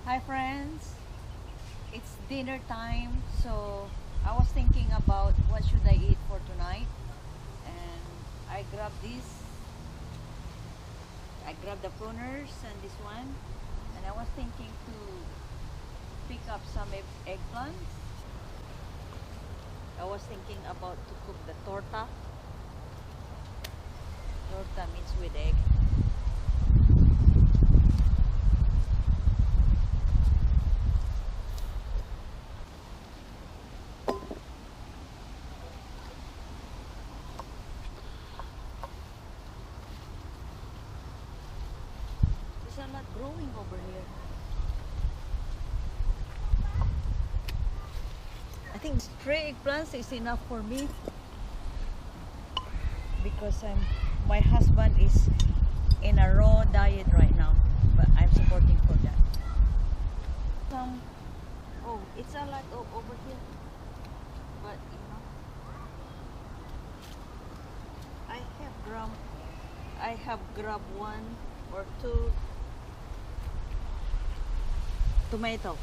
Hi friends, it's dinner time, so I was thinking about what should I eat for tonight, and I grabbed this. I grabbed the pruners and this one, and I was thinking to pick up some eggplants. I was thinking about to cook the torta. Torta means with egg. There's a lot growing over here. I think 3 eggplants is enough for me because my husband is in a raw diet right now, but I'm supporting for that. Oh, it's a lot over here, but I have grabbed 1 or 2 tomato.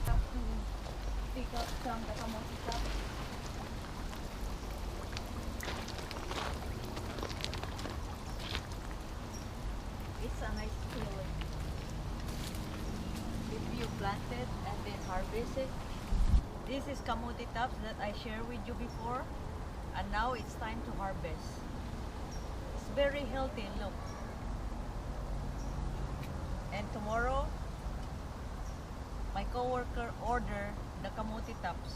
Have to pick up some kamote stuff. It's a nice feeling if you plant it and then harvest it. This is kamote tops that I shared with you before, and now it's time to harvest. It's very healthy, look. And tomorrow, my coworker ordered the kamote tops.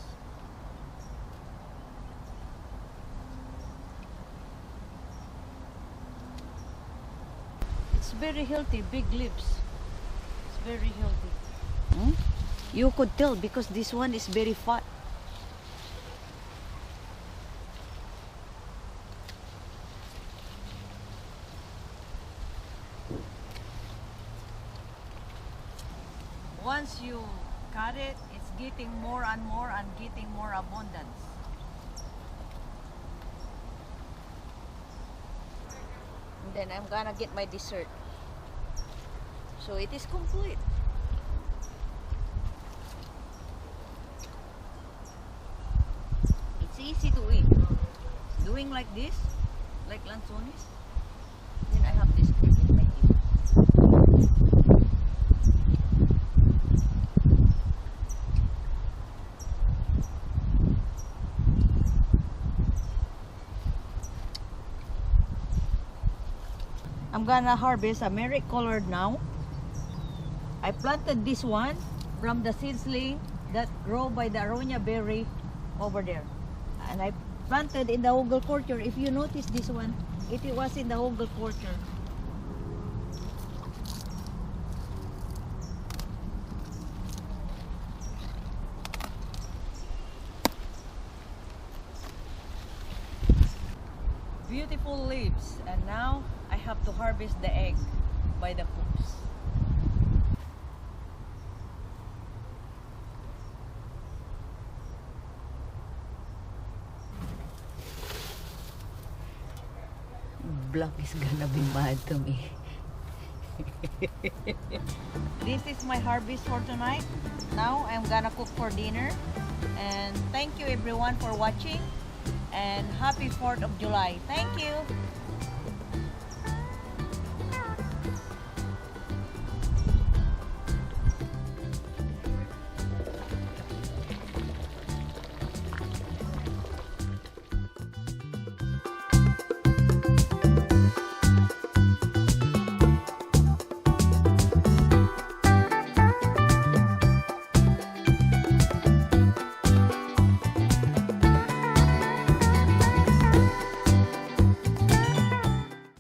It's very healthy, big leaves. It's very healthy. You could tell because this one is very fat. Once you cut it, it's getting more and more and getting more abundance. And then I'm gonna get my dessert. So it is complete. It's easy to eat. Doing like this, like lanzones. Then I have this cream in my teeth. I'm gonna harvest a merry colored now. I planted this one from the seedling that grow by the aronia berry over there. And I planted in the Hogel culture. If you notice this one, it was in the Hogel culture. Beautiful leaves, and now I have to harvest the egg by the hoops. Vlog is gonna be mad to me. This is my harvest for tonight. Now I'm gonna cook for dinner. And thank you everyone for watching. And happy 4th of July. Thank you.